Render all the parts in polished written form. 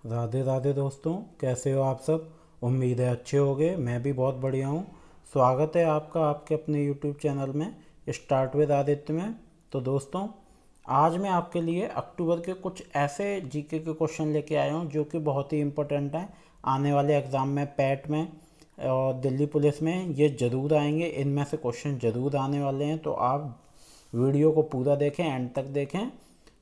राधे राधे दोस्तों, कैसे हो आप सब। उम्मीद है अच्छे होगे। मैं भी बहुत बढ़िया हूँ। स्वागत है आपका आपके अपने यूट्यूब चैनल में स्टार्ट विद आदित्य में। तो दोस्तों, आज मैं आपके लिए अक्टूबर के कुछ ऐसे जीके के क्वेश्चन लेके आया हूँ जो कि बहुत ही इम्पोर्टेंट हैं। आने वाले एग्ज़ाम में, पैट में और दिल्ली पुलिस में ये ज़रूर आएंगे। इनमें से क्वेश्चन ज़रूर आने वाले हैं, तो आप वीडियो को पूरा देखें, एंड तक देखें।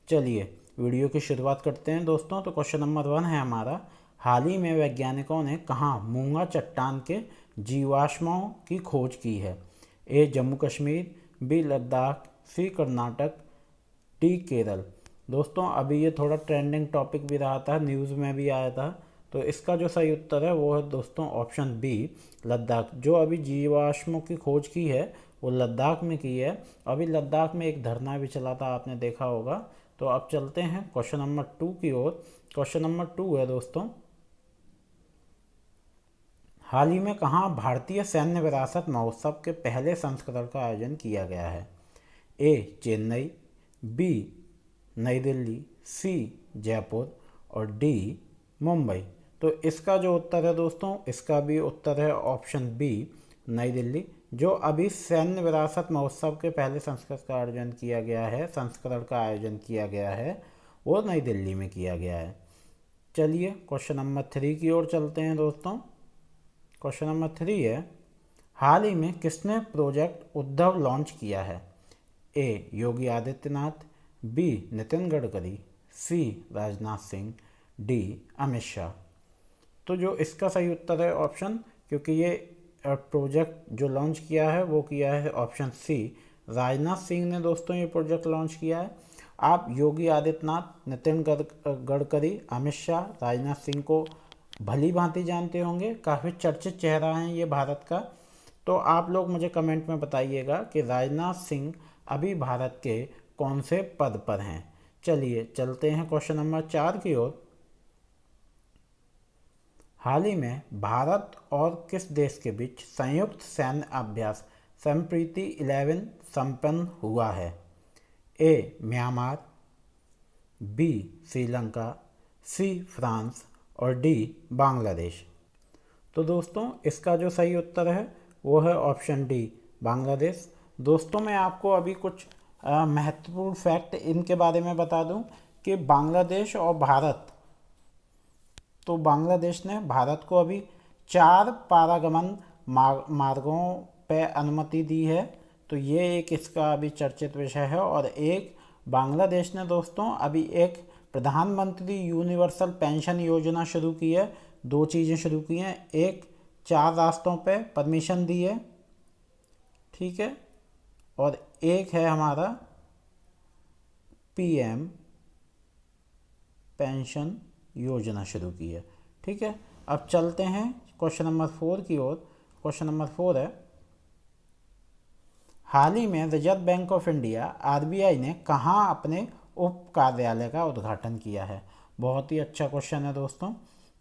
चलिए वीडियो की शुरुआत करते हैं दोस्तों। तो क्वेश्चन नंबर 1 है हमारा, हाल ही में वैज्ञानिकों ने कहाँ मूंगा चट्टान के जीवाश्मों की खोज की है। ए जम्मू कश्मीर, बी लद्दाख, सी कर्नाटक, डी केरल। दोस्तों, अभी ये थोड़ा ट्रेंडिंग टॉपिक भी रहा था, न्यूज़ में भी आया था। तो इसका जो सही उत्तर है वो है दोस्तों ऑप्शन बी, लद्दाख। जो अभी जीवाश्मों की खोज की है वो लद्दाख में की है। अभी लद्दाख में एक धरना भी चला था, आपने देखा होगा। तो अब चलते हैं क्वेश्चन नंबर 2 की ओर। क्वेश्चन नंबर 2 है दोस्तों, हाल ही में कहाँ भारतीय सैन्य विरासत महोत्सव के पहले संस्करण का आयोजन किया गया है। ए चेन्नई, बी नई दिल्ली, सी जयपुर और डी मुंबई। तो इसका जो उत्तर है दोस्तों, इसका भी उत्तर है ऑप्शन बी, नई दिल्ली। जो अभी सैन्य विरासत महोत्सव के पहले संस्करण का आयोजन किया गया है वो नई दिल्ली में किया गया है। चलिए क्वेश्चन नंबर 3 की ओर चलते हैं दोस्तों। क्वेश्चन नंबर 3 है, हाल ही में किसने प्रोजेक्ट उद्धव लॉन्च किया है। ए योगी आदित्यनाथ, बी नितिन गडकरी, सी राजनाथ सिंह, डी अमित शाह। तो जो इसका सही उत्तर है ऑप्शन, क्योंकि ये प्रोजेक्ट जो लॉन्च किया है वो किया है ऑप्शन सी, राजनाथ सिंह ने दोस्तों ये प्रोजेक्ट लॉन्च किया है। आप योगी आदित्यनाथ, नितिन गडकरी, अमित शाह, राजनाथ सिंह को भली भांति जानते होंगे। काफ़ी चर्चित चेहरा हैं ये भारत का। तो आप लोग मुझे कमेंट में बताइएगा कि राजनाथ सिंह अभी भारत के कौन से पद पर हैं। चलिए चलते हैं क्वेश्चन नंबर 4 की ओर। हाल ही में भारत और किस देश के बीच संयुक्त सैन्य अभ्यास संप्रीति 11 संपन्न हुआ है। A Myanmar, B Sri Lanka, C France और डी बांग्लादेश। तो दोस्तों, इसका जो सही उत्तर है वो है ऑप्शन डी, बांग्लादेश। दोस्तों, मैं आपको अभी कुछ महत्वपूर्ण फैक्ट इनके बारे में बता दूं कि बांग्लादेश और भारत, तो बांग्लादेश ने भारत को अभी 4 पारागमन मार्गों पे अनुमति दी है। तो ये एक इसका अभी चर्चित विषय है। और एक बांग्लादेश ने दोस्तों अभी एक प्रधानमंत्री यूनिवर्सल पेंशन योजना शुरू की है। 2 चीज़ें शुरू की हैं, एक 4 रास्तों पे परमिशन दी है, ठीक है, और एक है हमारा पीएम पेंशन योजना शुरू की है, ठीक है। अब चलते हैं क्वेश्चन नंबर 4 की ओर। क्वेश्चन नंबर 4 है, हाल ही में reserve bank of India RBI ने कहाँ अपने उप कार्यालय का उद्घाटन किया है। बहुत ही अच्छा क्वेश्चन है दोस्तों।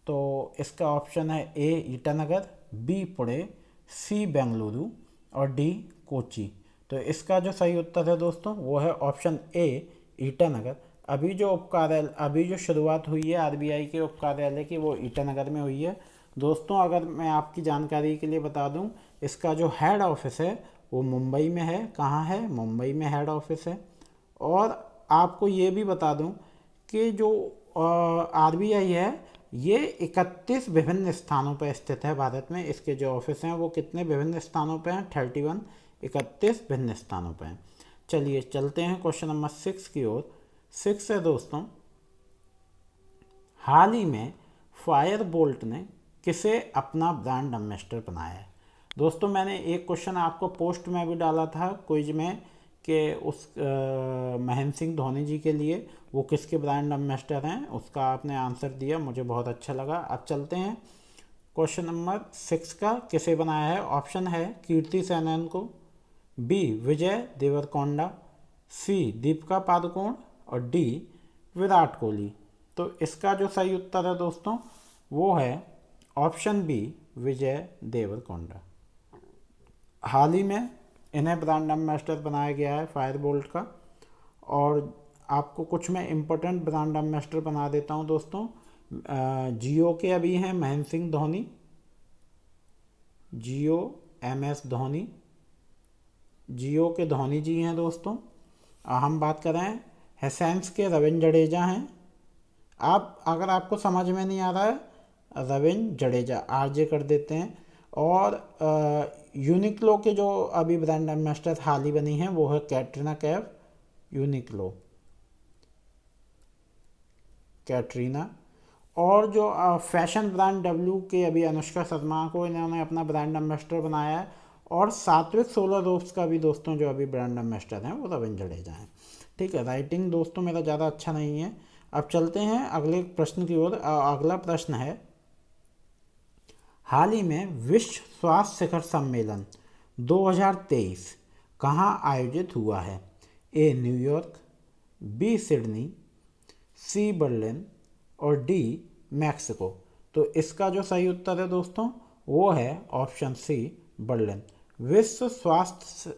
तो इसका ऑप्शन है ए ईटानगर, बी पुणे, सी बेंगलुरु और डी कोची। तो इसका जो सही उत्तर है दोस्तों वो है ऑप्शन ए ईटानगर। अभी जो शुरुआत हुई है आरबीआई के उप कार्यालय की वो ईटानगर में हुई है। दोस्तों, अगर मैं आपकी जानकारी के लिए बता दूं, इसका जो हेड ऑफिस है वो मुंबई में है। कहाँ है? मुंबई में हेड ऑफिस है। और आपको ये भी बता दूं कि जो आरबीआई है ये 31 विभिन्न स्थानों पर स्थित है भारत में। इसके जो ऑफिस हैं वो कितने विभिन्न स्थानों पर हैं? 31, 31 भिन्न स्थानों पर हैं। चलिए चलते हैं क्वेश्चन नंबर 6 की ओर। 6 है दोस्तों, हाल ही में फायर बोल्ट ने किसे अपना ब्रांड एम्बेसडर बनाया है। दोस्तों, मैंने एक क्वेश्चन आपको पोस्ट में भी डाला था क्विज में कि उस महेंद्र सिंह धोनी जी के लिए वो किसके ब्रांड एम्बेसडर हैं। उसका आपने आंसर दिया, मुझे बहुत अच्छा लगा। अब चलते हैं क्वेश्चन नंबर 6 का, किसे बनाया है। ऑप्शन है कीर्ति सेनन को, बी विजय देवरकोंडा, सी दीपिका पादुकोण और डी विराट कोहली। तो इसका जो सही उत्तर है दोस्तों वो है ऑप्शन बी, विजय देवरकोंडा। हाल ही में इन्हें ब्रांड एम्बेसडर बनाया गया है फायर बोल्ट का। और आपको कुछ मैं इम्पोर्टेंट ब्रांड एम्बेसडर बना देता हूँ दोस्तों। जियो के अभी हैं महेंद्र सिंह धोनी, जियो MS धोनी, जियो के धोनी जी हैं दोस्तों। हम बात कर रहे हैं हैसेंस के रविंद्र जडेजा हैं। आप अगर आपको समझ में नहीं आ रहा है, रविंद्र जडेजा RJ कर देते हैं। और यूनिक्लो के जो अभी ब्रांड एम्बेसडर हाल ही बनी हैं वो है कैटरीना कैफ, यूनिक्लो कैटरीना। और जो फैशन ब्रांड W के अभी अनुष्का शर्मा को इन्होंने अपना ब्रांड एम्बेसडर बनाया है। और सात्विक सोलर रोप्स का भी दोस्तों जो अभी ब्रांड एम्बेसडर हैं वो रविंद्र जडेजा हैं। ठीक है, राइटिंग दोस्तों मेरा ज़्यादा अच्छा नहीं है। अब चलते हैं अगले प्रश्न की ओर। अगला प्रश्न है, हाल ही में विश्व स्वास्थ्य शिखर सम्मेलन 2023 कहाँ आयोजित हुआ है? A New York, B Sydney, C Berlin और D मैक्सिको। तो इसका जो सही उत्तर है दोस्तों वो है ऑप्शन C बर्लिन। विश्व स्वास्थ्य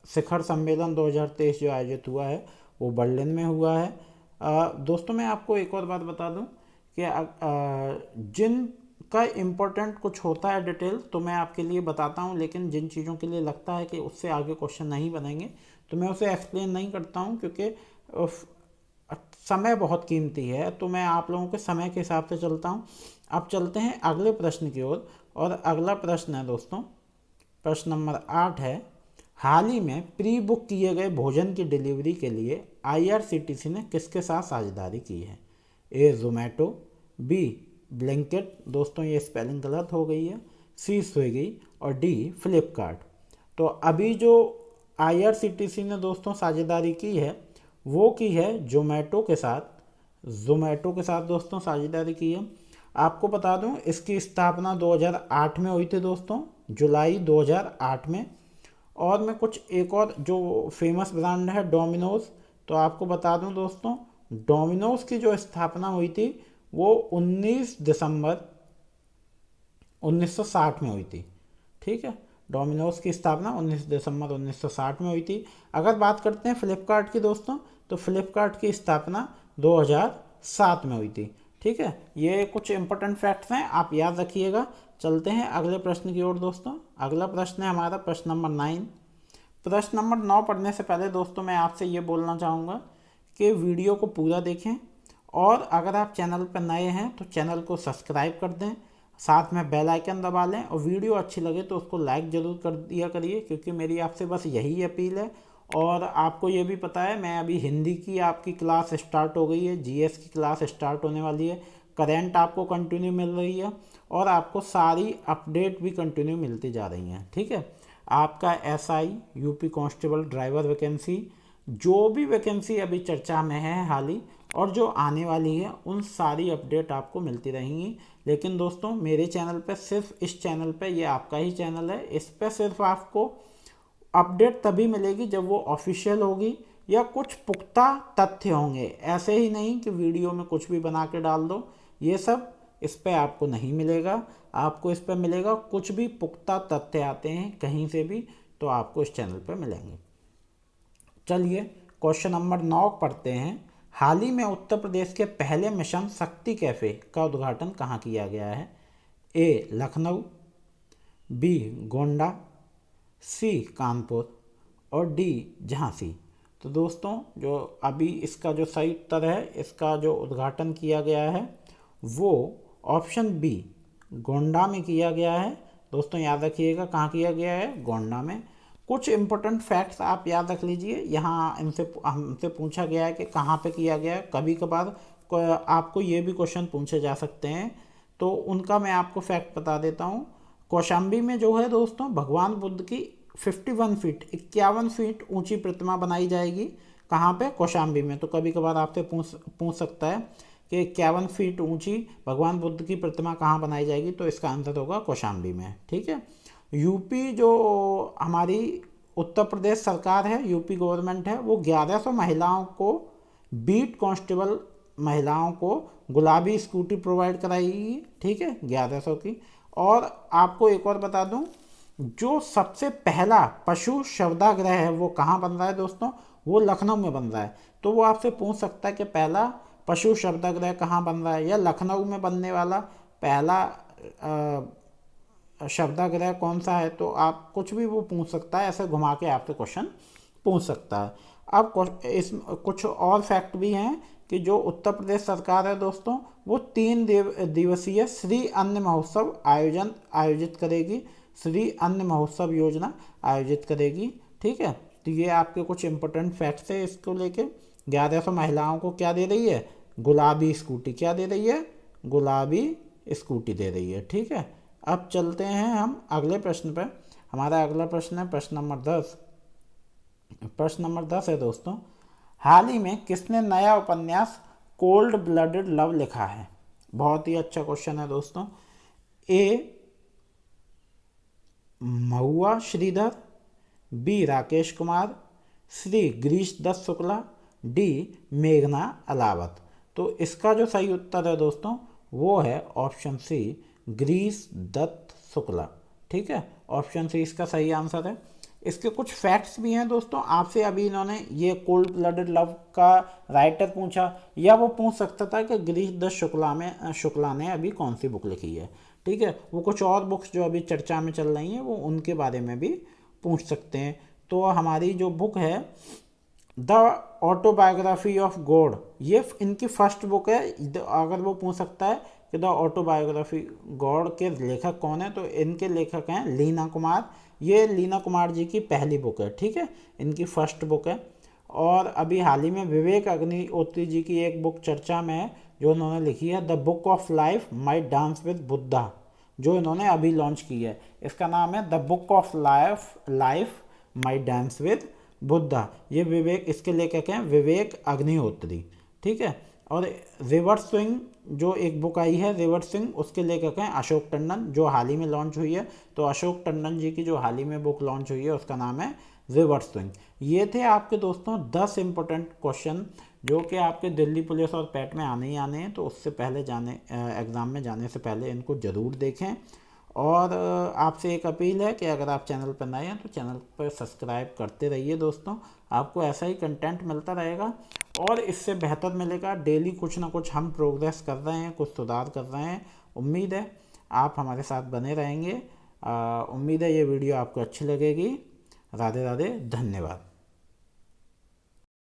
शिखर सम्मेलन 2023 जो आयोजित हुआ है वो बर्लिन में हुआ है। दोस्तों मैं आपको एक और बात बता दूं कि जिनका इम्पोर्टेंट कुछ होता है डिटेल तो मैं आपके लिए बताता हूं, लेकिन जिन चीज़ों के लिए लगता है कि उससे आगे क्वेश्चन नहीं बनेंगे तो मैं उसे एक्सप्लेन नहीं करता हूं, क्योंकि समय बहुत कीमती है। तो मैं आप लोगों के समय के हिसाब से चलता हूं। अब चलते हैं अगले प्रश्न की ओर। और अगला प्रश्न है दोस्तों, प्रश्न नंबर 8 है, हाल ही में प्री बुक किए गए भोजन की डिलीवरी के लिए IRCTC ने किसके साथ साझेदारी की है? A जोमेटो, B ब्लिंकिट, दोस्तों ये स्पेलिंग गलत हो गई है, C स्विगी और D फ्लिपकार्ट। तो अभी जो IRCTC ने दोस्तों साझेदारी की है वो की है जोमेटो के साथ दोस्तों साझेदारी की है। आपको बता दूं इसकी स्थापना 2008 में हुई थी दोस्तों, जुलाई 2008 में। और मैं कुछ एक और जो फेमस ब्रांड है डोमिनोज़, तो आपको बता दूं दोस्तों डोमिनोज़ की जो स्थापना हुई थी वो 19 दिसंबर 1960 में हुई थी। ठीक है, डोमिनोज़ की स्थापना 19 दिसंबर 1960 में हुई थी। अगर बात करते हैं फ्लिपकार्ट की दोस्तों, तो फ्लिपकार्ट की स्थापना 2007 में हुई थी। ठीक है, ये कुछ इंपॉर्टेंट फैक्ट्स हैं, आप याद रखिएगा। चलते हैं अगले प्रश्न की ओर दोस्तों। अगला प्रश्न है हमारा प्रश्न नंबर 9। प्रश्न नंबर 9 पढ़ने से पहले दोस्तों मैं आपसे ये बोलना चाहूँगा कि वीडियो को पूरा देखें, और अगर आप चैनल पर नए हैं तो चैनल को सब्सक्राइब कर दें, साथ में बेल आइकन दबा लें, और वीडियो अच्छी लगे तो उसको लाइक ज़रूर कर दिया करिए, क्योंकि मेरी आपसे बस यही अपील है। और आपको ये भी पता है मैं अभी हिंदी की आपकी क्लास स्टार्ट हो गई है, GS की क्लास स्टार्ट होने वाली है, करेंट आपको कंटिन्यू मिल रही है और आपको सारी अपडेट भी कंटिन्यू मिलती जा रही हैं। ठीक है, आपका SI UP constable driver vacancy, जो भी वैकेंसी अभी चर्चा में है हाल ही और जो आने वाली है, उन सारी अपडेट आपको मिलती रहेंगी। लेकिन दोस्तों मेरे चैनल पे, सिर्फ इस चैनल पे, ये आपका ही चैनल है, इस पे सिर्फ आपको अपडेट तभी मिलेगी जब वो ऑफिशियल होगी या कुछ पुख्ता तथ्य होंगे। ऐसे ही नहीं कि वीडियो में कुछ भी बना के डाल दो, ये सब इस पे आपको नहीं मिलेगा। आपको इस पे मिलेगा कुछ भी पुख्ता तथ्य आते हैं कहीं से भी, तो आपको इस चैनल पे मिलेंगे। चलिए क्वेश्चन नंबर 9 पढ़ते हैं। हाल ही में उत्तर प्रदेश के पहले मिशन शक्ति कैफ़े का उद्घाटन कहाँ किया गया है? A Lucknow, B Gonda, C Kanpur और D झांसी। तो दोस्तों जो अभी इसका जो सही उत्तर है, इसका जो उद्घाटन किया गया है वो ऑप्शन B गोंडा में किया गया है। दोस्तों याद रखिएगा कहाँ किया गया है, गोंडा में। कुछ इम्पोर्टेंट फैक्ट्स आप याद रख लीजिए। यहाँ हमसे पूछा गया है कि कहाँ पे किया गया है। कभी कभार आपको ये भी क्वेश्चन पूछे जा सकते हैं, तो उनका मैं आपको फैक्ट बता देता हूँ। कौशाम्बी में जो है दोस्तों भगवान बुद्ध की 51 फीट ऊंची प्रतिमा बनाई जाएगी। कहाँ पे? कौशाम्बी में। तो कभी कभार आपसे पूछ सकता है कि 51 फीट ऊंची भगवान बुद्ध की प्रतिमा कहाँ बनाई जाएगी, तो इसका आंसर होगा कौशाम्बी में। ठीक है, यूपी जो हमारी उत्तर प्रदेश सरकार है, यूपी गवर्नमेंट है, वो 1100 महिलाओं को, बीट कांस्टेबल महिलाओं को गुलाबी स्कूटी प्रोवाइड कराएगी। ठीक है, 1100 की। और आपको एक और बता दूं, जो सबसे पहला पशु शवदाह है वो कहाँ बन रहा है दोस्तों? वो लखनऊ में बन रहा है। तो वो आपसे पूछ सकता है कि पहला पशु शब्दाग्रह कहाँ बन रहा है, या लखनऊ में बनने वाला पहला शब्दाग्रह कौन सा है। तो आप कुछ भी वो पूछ सकता है, ऐसे घुमा के आपसे क्वेश्चन पूछ सकता है। अब इस कुछ और फैक्ट भी हैं कि जो उत्तर प्रदेश सरकार है दोस्तों, वो 3 दिवसीय श्री अन्न महोत्सव आयोजित करेगी, श्री अन्न महोत्सव योजना आयोजित करेगी। ठीक है, तो ये आपके कुछ इंपॉर्टेंट फैक्ट्स है इसको लेके। 1100 महिलाओं को क्या दे रही है, गुलाबी स्कूटी। क्या दे रही है, गुलाबी स्कूटी दे रही है। ठीक है, अब चलते हैं हम अगले प्रश्न पर। हमारा अगला प्रश्न है प्रश्न नंबर 10। प्रश्न नंबर 10 है दोस्तों, हाल ही में किसने नया उपन्यास कोल्ड ब्लडेड लव लिखा है। बहुत ही अच्छा क्वेश्चन है दोस्तों। ए महुआ श्रीधर, बी राकेश कुमार, सी गिरीश दत्त शुक्ला, डी मेघना अलावत। तो इसका जो सही उत्तर है दोस्तों वो है ऑप्शन सी, गिरीश दत्त शुक्ला। ठीक है, ऑप्शन सी इसका सही आंसर है। इसके कुछ फैक्ट्स भी हैं दोस्तों। आपसे अभी इन्होंने ये कोल्ड ब्लडेड लव का राइटर पूछा, या वो पूछ सकता था कि गिरीश दत्त शुक्ला ने अभी कौन सी बुक लिखी है। ठीक है, वो कुछ और बुक्स जो अभी चर्चा में चल रही हैं वो उनके बारे में भी पूछ सकते हैं। तो हमारी जो बुक है द ऑटोबायोग्राफी ऑफ गॉड, ये इनकी फर्स्ट बुक है। अगर वो पूछ सकता है कि द ऑटोबायोग्राफी गॉड के लेखक कौन है, तो इनके लेखक हैं लीना कुमार। ये लीना कुमार जी की पहली बुक है। ठीक है, इनकी फर्स्ट बुक है। और अभी हाल ही में विवेक अग्निहोत्री जी की एक बुक चर्चा में है जो उन्होंने लिखी है, the book of life my dance with Buddha, जो इन्होंने अभी लॉन्च की है। इसका नाम है the book of life my dance with Buddha. ये इसके लेखक हैं विवेक अग्निहोत्री। ठीक है, और रिवर स्विंग जो एक बुक आई है रिवर स्विंग, उसके लेखक हैं अशोक टंडन, जो हाल ही में लॉन्च हुई है। तो अशोक टंडन जी की जो हाल ही में बुक लॉन्च हुई है उसका नाम है रिवर स्विंग। ये थे आपके दोस्तों 10 इंपॉर्टेंट क्वेश्चन जो कि आपके दिल्ली पुलिस और पैट में आने ही आने हैं। तो उससे पहले एग्ज़ाम में जाने से पहले इनको ज़रूर देखें। और आपसे एक अपील है कि अगर आप चैनल पर नए हैं तो चैनल पर सब्सक्राइब करते रहिए दोस्तों, आपको ऐसा ही कंटेंट मिलता रहेगा और इससे बेहतर मिलेगा। डेली कुछ ना कुछ हम प्रोग्रेस कर रहे हैं, कुछ सुधार कर रहे हैं। उम्मीद है आप हमारे साथ बने रहेंगे। उम्मीद है ये वीडियो आपको अच्छी लगेगी। राधे राधे, धन्यवाद।